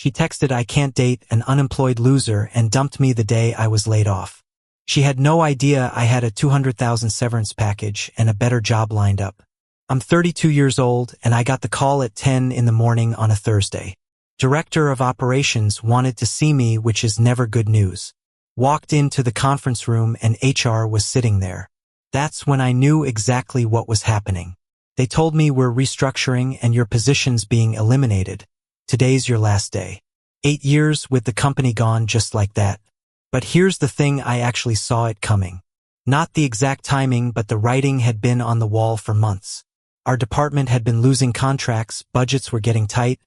She texted I can't date an unemployed loser and dumped me the day I was laid off. She had no idea I had a $200,000 severance package and a better job lined up. I'm 32 years old and I got the call at 10 in the morning on a Thursday. Director of Operations wanted to see me, which is never good news. Walked into the conference room and HR was sitting there. That's when I knew exactly what was happening. They told me we're restructuring and your position's being eliminated. Today's your last day. 8 years with the company gone just like that. But here's the thing, I actually saw it coming. Not the exact timing, but the writing had been on the wall for months. Our department had been losing contracts, budgets were getting tight,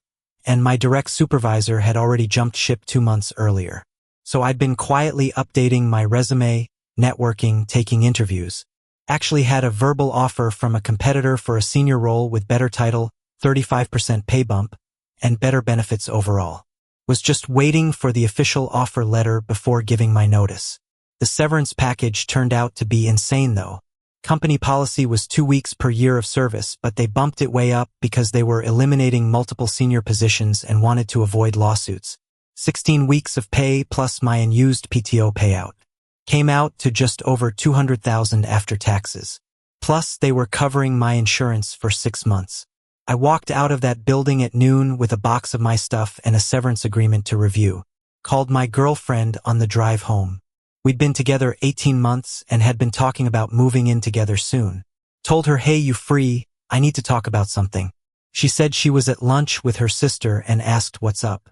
and my direct supervisor had already jumped ship 2 months earlier. So I'd been quietly updating my resume, networking, taking interviews. Actually had a verbal offer from a competitor for a senior role with better title, 35% pay bump, and better benefits overall. Was just waiting for the official offer letter before giving my notice. The severance package turned out to be insane though. Company policy was 2 weeks per year of service, but they bumped it way up because they were eliminating multiple senior positions and wanted to avoid lawsuits. 16 weeks of pay plus my unused PTO payout. Came out to just over $200,000 after taxes. Plus they were covering my insurance for 6 months. I walked out of that building at noon with a box of my stuff and a severance agreement to review. Called my girlfriend on the drive home. We'd been together 18 months and had been talking about moving in together soon. Told her, hey, you free? I need to talk about something. She said she was at lunch with her sister and asked what's up.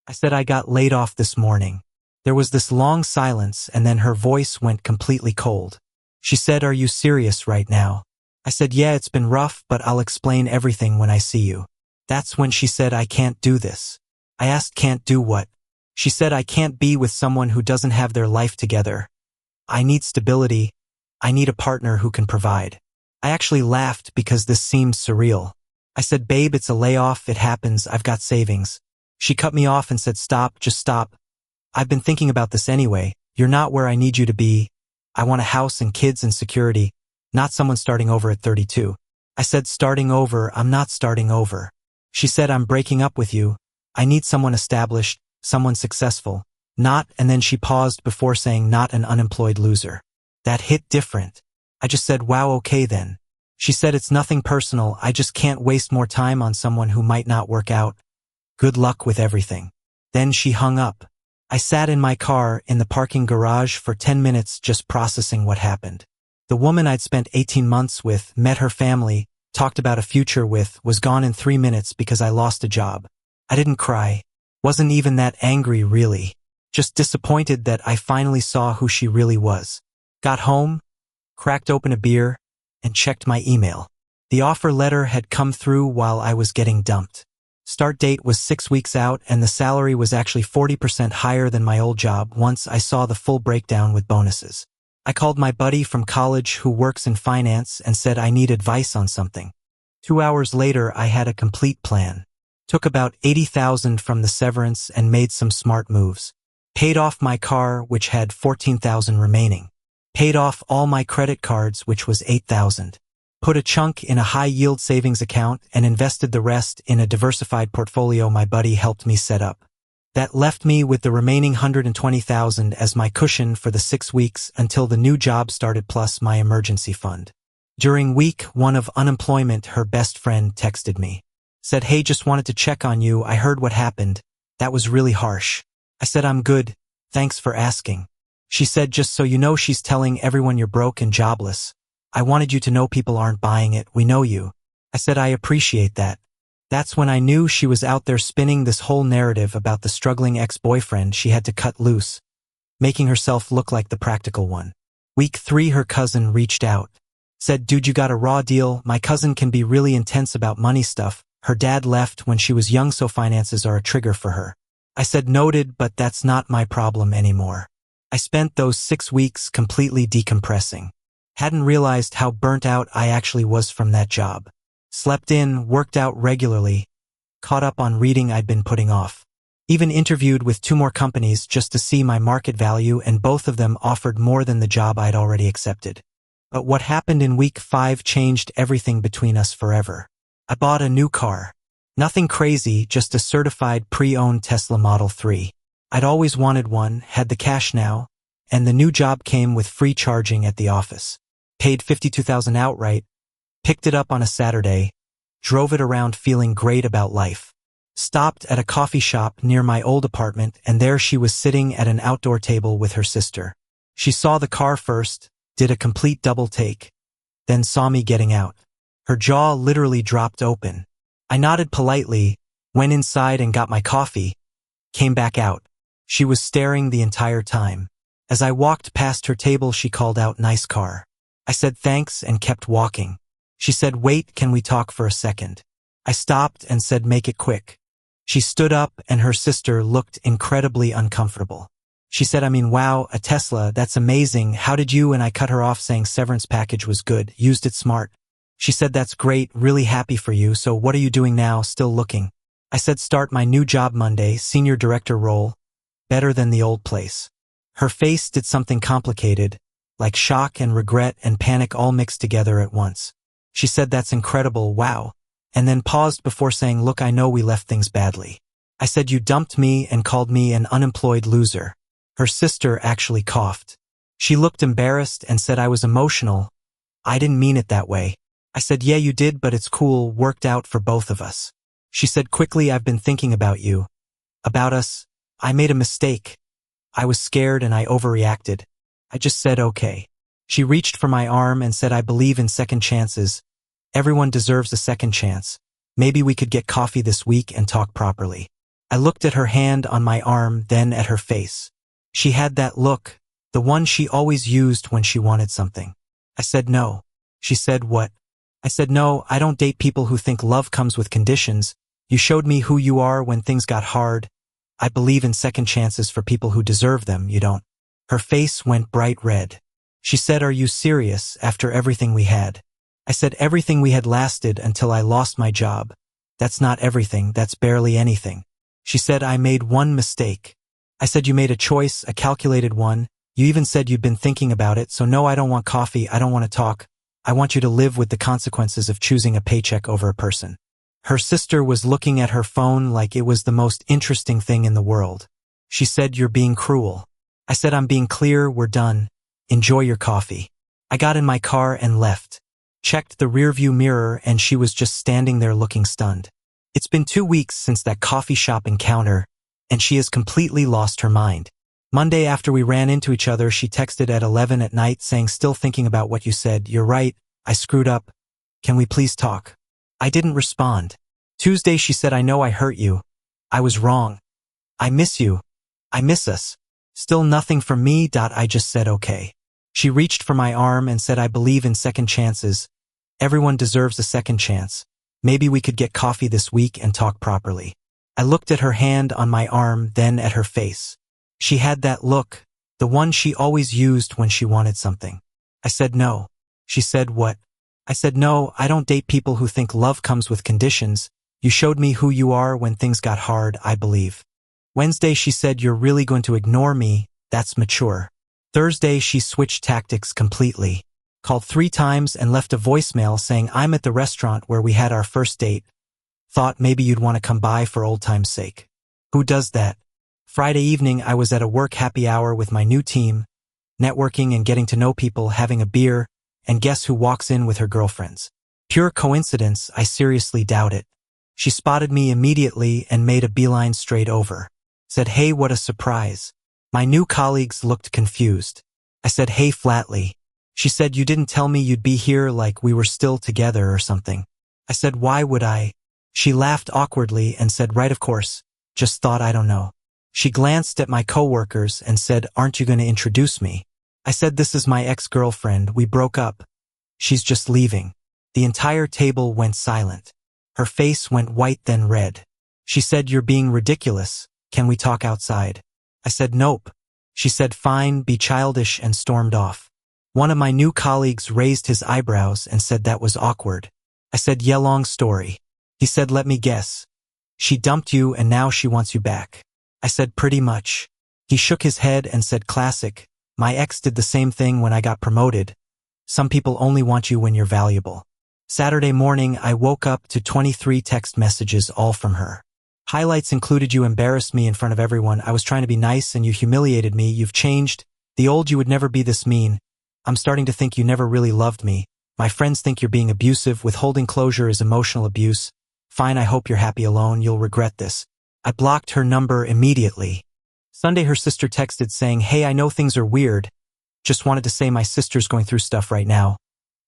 I said I got laid off this morning. There was this long silence and then her voice went completely cold. She said, are you serious right now? I said, yeah, it's been rough, but I'll explain everything when I see you. That's when she said, I can't do this. I asked, can't do what? She said, I can't be with someone who doesn't have their life together. I need stability. I need a partner who can provide. I actually laughed because this seemed surreal. I said, babe, it's a layoff. It happens. I've got savings. She cut me off and said, stop, just stop. I've been thinking about this anyway. You're not where I need you to be. I want a house and kids and security, not someone starting over at 32. I said, starting over? I'm not starting over. She said, I'm breaking up with you. I need someone established, someone successful. Not, and then she paused before saying, not an unemployed loser. That hit different. I just said, wow, okay then. She said, it's nothing personal. I just can't waste more time on someone who might not work out. Good luck with everything. Then she hung up. I sat in my car in the parking garage for 10 minutes just processing what happened. The woman I'd spent 18 months with, met her family, talked about a future with, was gone in 3 minutes because I lost a job. I didn't cry. Wasn't even that angry really. Just disappointed that I finally saw who she really was. Got home, cracked open a beer, and checked my email. The offer letter had come through while I was getting dumped. Start date was 6 weeks out and the salary was actually 40% higher than my old job once I saw the full breakdown with bonuses. I called my buddy from college who works in finance and said I need advice on something. 2 hours later I had a complete plan. Took about $80,000 from the severance and made some smart moves. Paid off my car, which had $14,000 remaining. Paid off all my credit cards, which was $8,000. Put a chunk in a high-yield savings account and invested the rest in a diversified portfolio my buddy helped me set up. That left me with the remaining $120,000 as my cushion for the 6 weeks until the new job started plus my emergency fund. During week 1 of unemployment, her best friend texted me. Said, hey, just wanted to check on you. I heard what happened. That was really harsh. I said, I'm good. Thanks for asking. She said, just so you know, she's telling everyone you're broke and jobless. I wanted you to know people aren't buying it. We know you. I said, I appreciate that. That's when I knew she was out there spinning this whole narrative about the struggling ex-boyfriend she had to cut loose, making herself look like the practical one. Week 3, her cousin reached out. Said, dude, you got a raw deal. My cousin can be really intense about money stuff. Her dad left when she was young, so finances are a trigger for her. I said, noted, but that's not my problem anymore. I spent those 6 weeks completely decompressing. Hadn't realized how burnt out I actually was from that job. Slept in, worked out regularly, caught up on reading I'd been putting off. Even interviewed with 2 more companies just to see my market value, and both of them offered more than the job I'd already accepted. But what happened in week 5 changed everything between us forever. I bought a new car. Nothing crazy, just a certified pre-owned Tesla Model 3. I'd always wanted one, had the cash now, and the new job came with free charging at the office. Paid $52,000 outright, picked it up on a Saturday, drove it around feeling great about life. Stopped at a coffee shop near my old apartment, and there she was sitting at an outdoor table with her sister. She saw the car first, did a complete double take, then saw me getting out. Her jaw literally dropped open. I nodded politely, went inside and got my coffee, came back out. She was staring the entire time. As I walked past her table, she called out, "Nice car." I said thanks and kept walking. She said, "Wait, can we talk for a second?" I stopped and said, "Make it quick." She stood up and her sister looked incredibly uncomfortable. She said, wow, a Tesla, that's amazing. How did you?" And I cut her off saying severance package was good, used it smart. She said, "That's great, really happy for you. So what are you doing now, still looking?" I said, "Start my new job Monday, senior director role, better than the old place." Her face did something complicated, like shock and regret and panic all mixed together at once. She said, "That's incredible, wow," and then paused before saying, "Look, I know we left things badly." I said, "You dumped me and called me an unemployed loser." Her sister actually coughed. She looked embarrassed and said I was emotional. "I didn't mean it that way." I said, "Yeah, you did, but it's cool, worked out for both of us." She said quickly, "I've been thinking about you. About us. I made a mistake. I was scared and I overreacted." I just said, "Okay." She reached for my arm and said, "I believe in second chances. Everyone deserves a second chance. Maybe we could get coffee this week and talk properly." I looked at her hand on my arm, then at her face. She had that look, the one she always used when she wanted something. I said, "No." She said, "What?" I said, "No, I don't date people who think love comes with conditions. You showed me who you are when things got hard. I believe in second chances for people who deserve them, you don't." Her face went bright red. She said, "Are you serious, after everything we had?" I said, "Everything we had lasted until I lost my job. That's not everything, that's barely anything." She said, "I made one mistake." I said, "You made a choice, a calculated one. You even said you'd been thinking about it, so no, I don't want coffee, I don't want to talk. I want you to live with the consequences of choosing a paycheck over a person." Her sister was looking at her phone like it was the most interesting thing in the world. She said, "You're being cruel." I said, "I'm being clear, we're done. Enjoy your coffee." I got in my car and left. Checked the rearview mirror and she was just standing there looking stunned. It's been 2 weeks since that coffee shop encounter, and she has completely lost her mind. Monday, after we ran into each other, she texted at 11 at night saying, "Still thinking about what you said. You're right. I screwed up. Can we please talk?" I didn't respond. Tuesday, she said, "I know I hurt you. I was wrong. I miss you. I miss us." Still nothing from me. I just said, "Okay." She reached for my arm and said, "I believe in second chances. Everyone deserves a second chance. Maybe we could get coffee this week and talk properly." I looked at her hand on my arm, then at her face. She had that look, the one she always used when she wanted something. I said, "No." She said, "What?" I said, "No, I don't date people who think love comes with conditions. You showed me who you are when things got hard, I believe." Wednesday, she said, "You're really going to ignore me? That's mature." Thursday, she switched tactics completely. Called 3 times and left a voicemail saying, "I'm at the restaurant where we had our first date. Thought maybe you'd want to come by for old time's sake." Who does that? Friday evening, I was at a work happy hour with my new team, networking and getting to know people, having a beer, and guess who walks in with her girlfriends? Pure coincidence? I seriously doubt it. She spotted me immediately and made a beeline straight over. Said, "Hey, what a surprise." My new colleagues looked confused. I said, "Hey," flatly. She said, "You didn't tell me you'd be here, like we were still together or something." I said, "Why would I?" She laughed awkwardly and said, "Right, of course. Just thought, I don't know." She glanced at my coworkers and said, "Aren't you going to introduce me?" I said, "This is my ex-girlfriend. We broke up. She's just leaving." The entire table went silent. Her face went white, then red. She said, "You're being ridiculous. Can we talk outside?" I said, "Nope." She said, "Fine, be childish," and stormed off. One of my new colleagues raised his eyebrows and said that was awkward. I said, "Yeah, long story." He said, "Let me guess. She dumped you and now she wants you back." I said, "Pretty much." He shook his head and said, "Classic. My ex did the same thing when I got promoted. Some people only want you when you're valuable." Saturday morning, I woke up to 23 text messages, all from her. Highlights included: you embarrassed me in front of everyone. I was trying to be nice and you humiliated me. You've changed. The old you would never be this mean. I'm starting to think you never really loved me. My friends think you're being abusive. Withholding closure is emotional abuse. Fine, I hope you're happy alone. You'll regret this. I blocked her number immediately. Sunday, her sister texted saying, hey, I know things are weird. Just wanted to say my sister's going through stuff right now.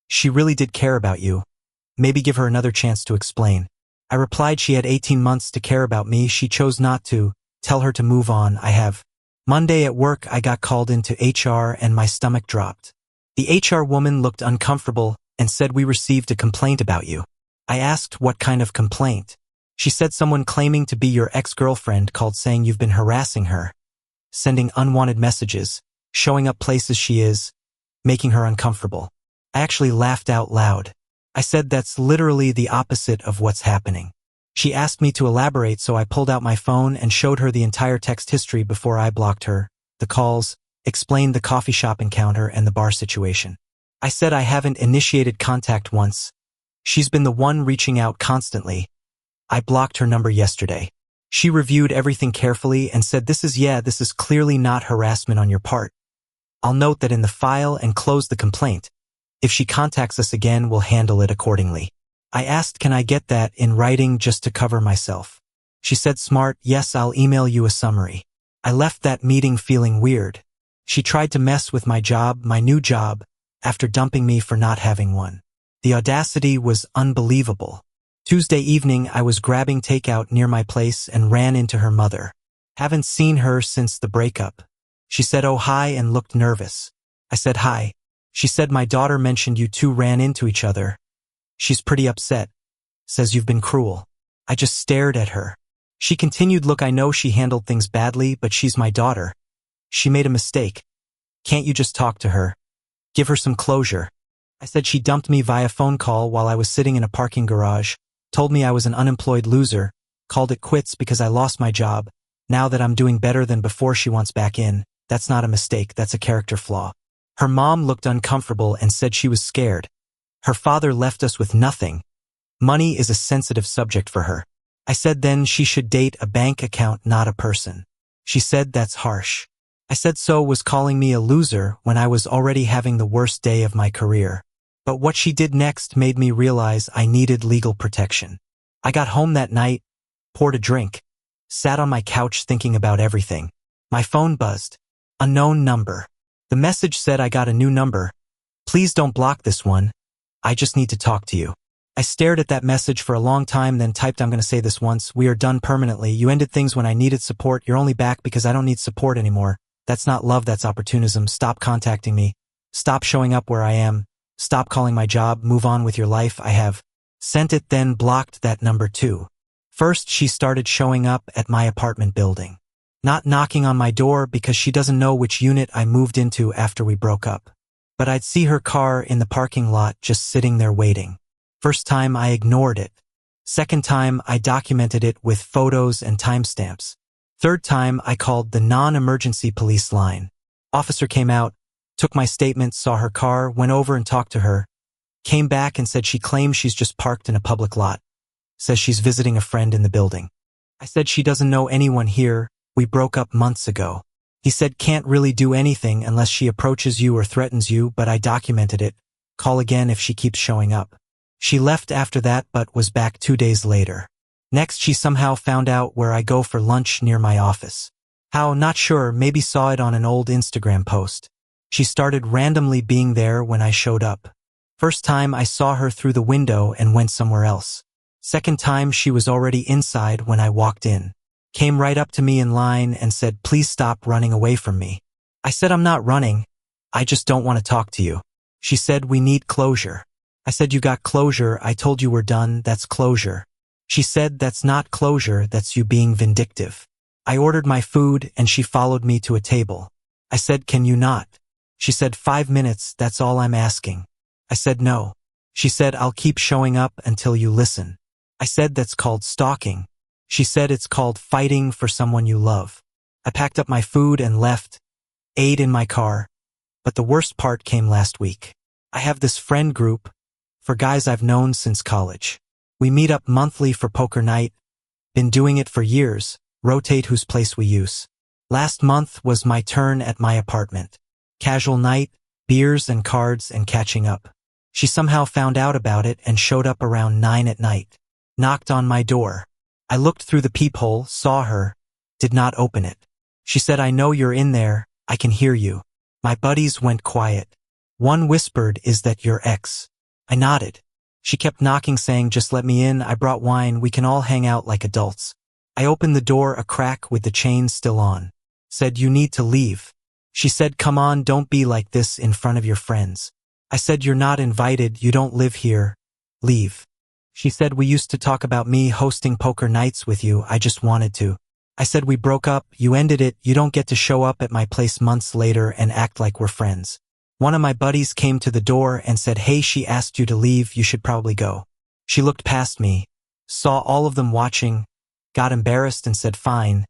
She really did care about you. Maybe give her another chance to explain. I replied she had 18 months to care about me. She chose not to. Tell her to move on. I have. Monday at work, I got called into HR and my stomach dropped. The HR woman looked uncomfortable and said, we received a complaint about you. I asked what kind of complaint. She said someone claiming to be your ex-girlfriend called saying you've been harassing her, sending unwanted messages, showing up places she is, making her uncomfortable. I actually laughed out loud. I said that's literally the opposite of what's happening. She asked me to elaborate, so I pulled out my phone and showed her the entire text history before I blocked her, the calls, explained the coffee shop encounter and the bar situation. I said I haven't initiated contact once. She's been the one reaching out constantly. I blocked her number yesterday. She reviewed everything carefully and said this is clearly not harassment on your part. I'll note that in the file and close the complaint. If she contacts us again, we'll handle it accordingly. I asked, can I get that in writing just to cover myself? She said, smart, yes, I'll email you a summary. I left that meeting feeling weird. She tried to mess with my job, my new job, after dumping me for not having one. The audacity was unbelievable. Tuesday evening, I was grabbing takeout near my place and ran into her mother. Haven't seen her since the breakup. She said, oh, hi, and looked nervous. I said, hi. She said, my daughter mentioned you two ran into each other. She's pretty upset. Says you've been cruel. I just stared at her. She continued, look, I know she handled things badly, but she's my daughter. She made a mistake. Can't you just talk to her? Give her some closure. I said she dumped me via phone call while I was sitting in a parking garage, told me I was an unemployed loser, called it quits because I lost my job. Now that I'm doing better than before, she wants back in. That's not a mistake, that's a character flaw. Her mom looked uncomfortable and said she was scared. Her father left us with nothing. Money is a sensitive subject for her. I said then she should date a bank account, not a person. She said that's harsh. I said so was calling me a loser when I was already having the worst day of my career. But what she did next made me realize I needed legal protection. I got home that night, poured a drink, sat on my couch thinking about everything. My phone buzzed. Unknown number. The message said, I got a new number. Please don't block this one. I just need to talk to you. I stared at that message for a long time, then typed, I'm going to say this once. We are done permanently. You ended things when I needed support. You're only back because I don't need support anymore. That's not love, that's opportunism. Stop contacting me. Stop showing up where I am. Stop calling my job. Move on with your life. I have sent it, then blocked that number too. First, she started showing up at my apartment building. Not knocking on my door because she doesn't know which unit I moved into after we broke up. But I'd see her car in the parking lot just sitting there waiting. First time I ignored it. Second time I documented it with photos and timestamps. Third time I called the non-emergency police line. Officer came out, took my statement, saw her car, went over and talked to her. Came back and said she claims she's just parked in a public lot. Says she's visiting a friend in the building. I said she doesn't know anyone here. We broke up months ago. He said can't really do anything unless she approaches you or threatens you, but I documented it. Call again if she keeps showing up. She left after that but was back 2 days later. Next, she somehow found out where I go for lunch near my office. How, not sure, maybe saw it on an old Instagram post. She started randomly being there when I showed up. First time I saw her through the window and went somewhere else. Second time she was already inside when I walked in. Came right up to me in line and said, please stop running away from me. I said, I'm not running. I just don't want to talk to you. She said, we need closure. I said, you got closure. I told you we're done. That's closure. She said, that's not closure. That's you being vindictive. I ordered my food and she followed me to a table. I said, can you not? She said, 5 minutes. That's all I'm asking. I said, no. She said, I'll keep showing up until you listen. I said, that's called stalking. She said, it's called fighting for someone you love. I packed up my food and left, ate in my car. But the worst part came last week. I have this friend group, for guys I've known since college. We meet up monthly for poker night. Been doing it for years, rotate whose place we use. Last month was my turn at my apartment. Casual night, beers and cards and catching up. She somehow found out about it and showed up around 9 at night. Knocked on my door. I looked through the peephole, saw her, did not open it. She said, "I know you're in there, I can hear you." My buddies went quiet. One whispered, "Is that your ex?" I nodded. She kept knocking, saying, "Just let me in, I brought wine, we can all hang out like adults." I opened the door a crack with the chain still on. Said, "You need to leave." She said, "Come on, don't be like this in front of your friends." I said, "You're not invited, you don't live here. Leave." She said, "We used to talk about me hosting poker nights with you, I just wanted to." I said, "We broke up, you ended it, you don't get to show up at my place months later and act like we're friends." One of my buddies came to the door and said, "Hey, she asked you to leave, you should probably go." She looked past me, saw all of them watching, got embarrassed and said, "Fine.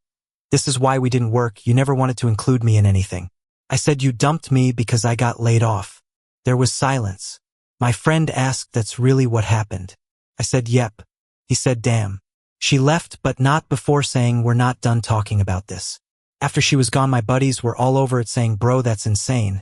This is why we didn't work, you never wanted to include me in anything." I said, "You dumped me because I got laid off." There was silence. My friend asked, "That's really what happened?" I said, "Yep." He said, "Damn." She left, but not before saying, "We're not done talking about this." After she was gone, my buddies were all over it saying, "Bro, that's insane.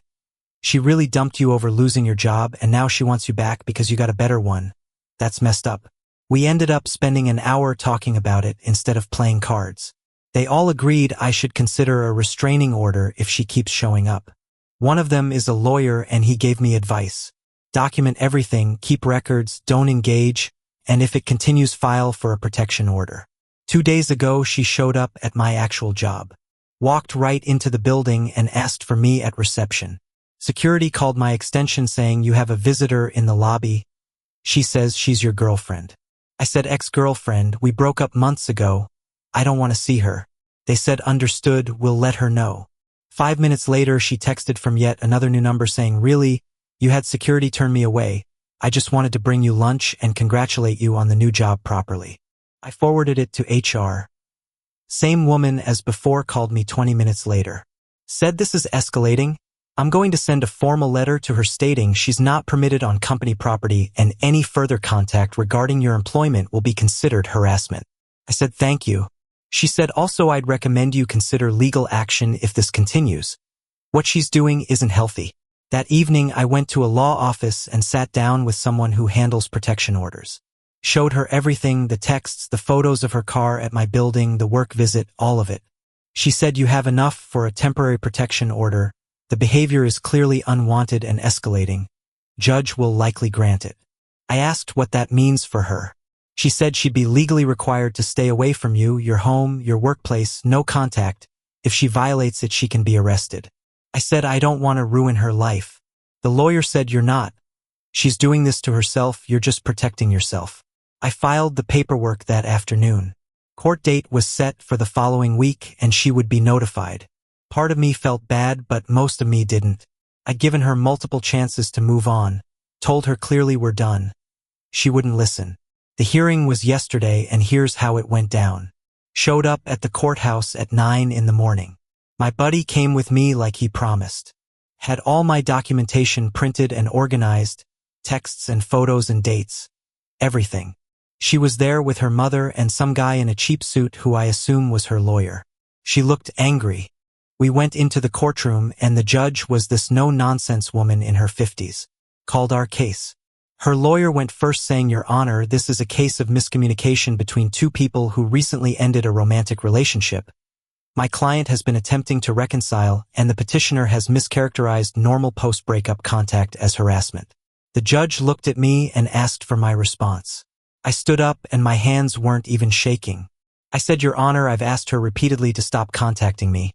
She really dumped you over losing your job and now she wants you back because you got a better one. That's messed up." We ended up spending an hour talking about it instead of playing cards. They all agreed I should consider a restraining order if she keeps showing up. One of them is a lawyer and he gave me advice. Document everything, keep records, don't engage, and if it continues, file for a protection order. 2 days ago, she showed up at my actual job. Walked right into the building and asked for me at reception. Security called my extension saying, "You have a visitor in the lobby." She says she's your girlfriend. I said, "Ex-girlfriend, we broke up months ago. I don't want to see her." They said, "Understood, we'll let her know." 5 minutes later, she texted from yet another new number saying, "Really? You had security turn me away. I just wanted to bring you lunch and congratulate you on the new job properly." I forwarded it to HR. Same woman as before called me 20 minutes later. Said, "This is escalating. I'm going to send a formal letter to her stating she's not permitted on company property and any further contact regarding your employment will be considered harassment." I said, "Thank you." She said, "Also, I'd recommend you consider legal action if this continues. What she's doing isn't healthy." That evening, I went to a law office and sat down with someone who handles protection orders. Showed her everything, the texts, the photos of her car at my building, the work visit, all of it. She said, "You have enough for a temporary protection order. The behavior is clearly unwanted and escalating. Judge will likely grant it." I asked what that means for her. She said she'd be legally required to stay away from you, your home, your workplace, no contact. If she violates it, she can be arrested. I said, "I don't want to ruin her life." The lawyer said, "You're not. She's doing this to herself, you're just protecting yourself." I filed the paperwork that afternoon. Court date was set for the following week and she would be notified. Part of me felt bad, but most of me didn't. I'd given her multiple chances to move on, told her clearly we're done. She wouldn't listen. The hearing was yesterday and here's how it went down. Showed up at the courthouse at 9 in the morning. My buddy came with me like he promised. Had all my documentation printed and organized, texts and photos and dates. Everything. She was there with her mother and some guy in a cheap suit who I assume was her lawyer. She looked angry. We went into the courtroom and the judge was this no-nonsense woman in her 50s. Called our case. Her lawyer went first saying, "Your Honor, this is a case of miscommunication between two people who recently ended a romantic relationship. My client has been attempting to reconcile and the petitioner has mischaracterized normal post-breakup contact as harassment." The judge looked at me and asked for my response. I stood up and my hands weren't even shaking. I said, "Your Honor, I've asked her repeatedly to stop contacting me.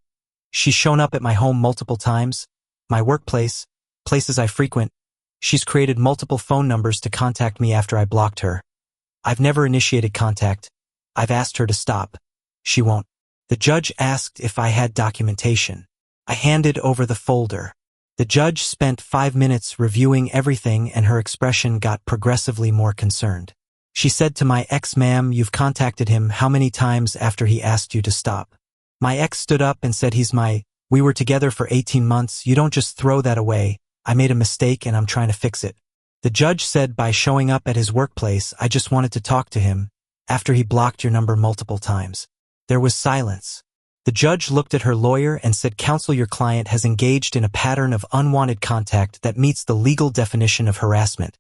She's shown up at my home multiple times, my workplace, places I frequent. She's created multiple phone numbers to contact me after I blocked her. I've never initiated contact. I've asked her to stop. She won't." The judge asked if I had documentation. I handed over the folder. The judge spent 5 minutes reviewing everything and her expression got progressively more concerned. She said to my ex, "Ma'am, you've contacted him how many times after he asked you to stop?" My ex stood up and said, "We were together for 18 months. You don't just throw that away. I made a mistake and I'm trying to fix it." The judge said by showing up at his workplace, I just wanted to talk to him, after he blocked your number multiple times. There was silence. The judge looked at her lawyer and said, counsel, your client has engaged in a pattern of unwanted contact that meets the legal definition of harassment,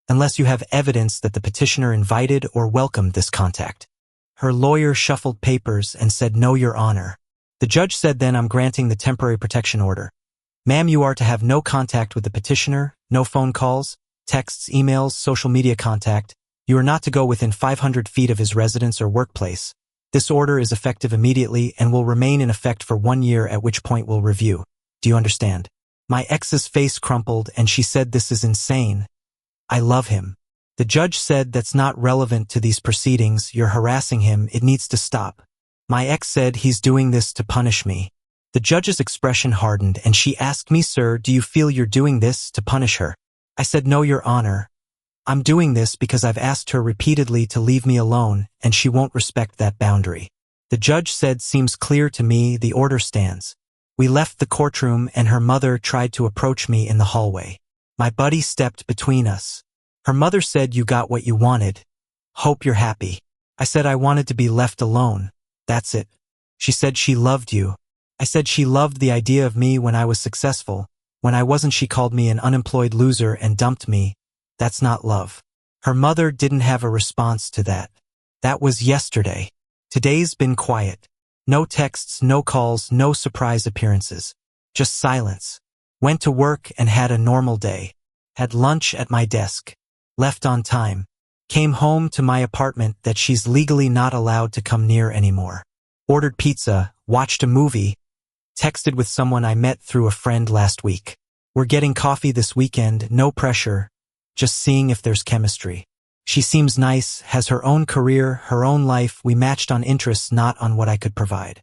unless you have evidence that the petitioner invited or welcomed this contact. Her lawyer shuffled papers and said, no, Your Honor. The judge said, then I'm granting the temporary protection order. Ma'am, you are to have no contact with the petitioner, no phone calls, texts, emails, social media contact. You are not to go within 500 feet of his residence or workplace. This order is effective immediately and will remain in effect for 1 year, at which point we'll review. Do you understand? My ex's face crumpled and she said, this is insane. I love him. The judge said, that's not relevant to these proceedings. You're harassing him. It needs to stop. My ex said, he's doing this to punish me. The judge's expression hardened and she asked me, sir, do you feel you're doing this to punish her? I said, no, Your Honor. I'm doing this because I've asked her repeatedly to leave me alone, and she won't respect that boundary. The judge said, seems clear to me, the order stands. We left the courtroom and her mother tried to approach me in the hallway. My buddy stepped between us. Her mother said, you got what you wanted. Hope you're happy. I said I wanted to be left alone. That's it. She said she loved you. I said she loved the idea of me when I was successful. When I wasn't, she called me an unemployed loser and dumped me. That's not love. Her mother didn't have a response to that. That was yesterday. Today's been quiet. No texts, no calls, no surprise appearances. Just silence. Went to work and had a normal day. Had lunch at my desk. Left on time. Came home to my apartment that she's legally not allowed to come near anymore. Ordered pizza, watched a movie, texted with someone I met through a friend last week. We're getting coffee this weekend, no pressure. Just seeing if there's chemistry. She seems nice, has her own career, her own life. We matched on interests, not on what I could provide.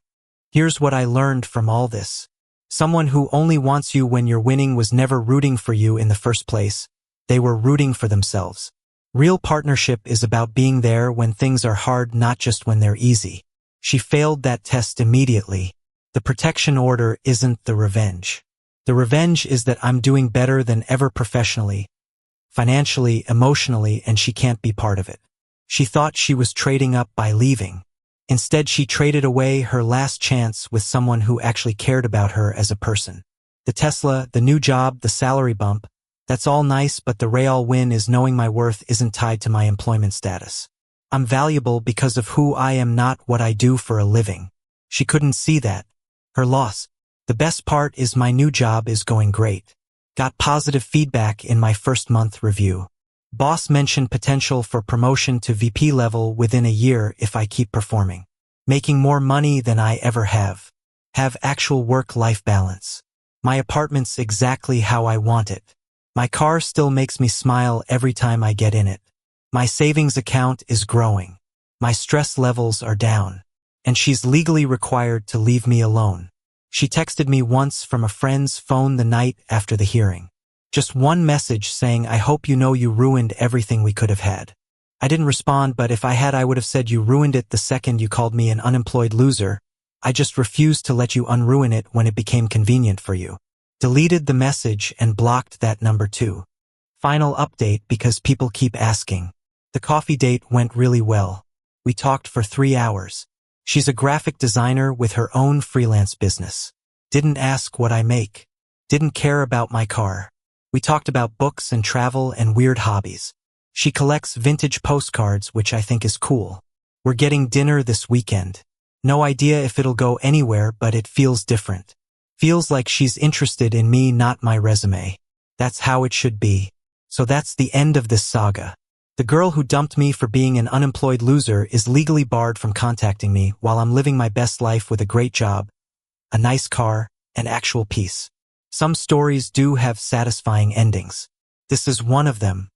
Here's what I learned from all this. Someone who only wants you when you're winning was never rooting for you in the first place. They were rooting for themselves. Real partnership is about being there when things are hard, not just when they're easy. She failed that test immediately. The protection order isn't the revenge. The revenge is that I'm doing better than ever professionally, financially, emotionally, and she can't be part of it. She thought she was trading up by leaving. Instead, she traded away her last chance with someone who actually cared about her as a person. The Tesla, the new job, the salary bump, that's all nice, but the real win is knowing my worth isn't tied to my employment status. I'm valuable because of who I am, not what I do for a living. She couldn't see that. Her loss. The best part is my new job is going great. Got positive feedback in my first month review. Boss mentioned potential for promotion to VP level within a year if I keep performing. Making more money than I ever have. Have actual work-life balance. My apartment's exactly how I want it. My car still makes me smile every time I get in it. My savings account is growing. My stress levels are down. And she's legally required to leave me alone. She texted me once from a friend's phone the night after the hearing. Just one message saying, I hope you know you ruined everything we could have had. I didn't respond, but if I had, I would have said you ruined it the second you called me an unemployed loser. I just refused to let you unruin it when it became convenient for you. Deleted the message and blocked that number too. Final update, because people keep asking. The coffee date went really well. We talked for 3 hours. She's a graphic designer with her own freelance business. Didn't ask what I make. Didn't care about my car. We talked about books and travel and weird hobbies. She collects vintage postcards, which I think is cool. We're getting dinner this weekend. No idea if it'll go anywhere, but it feels different. Feels like she's interested in me, not my resume. That's how it should be. So that's the end of this saga. The girl who dumped me for being an unemployed loser is legally barred from contacting me while I'm living my best life with a great job, a nice car, and actual peace. Some stories do have satisfying endings. This is one of them.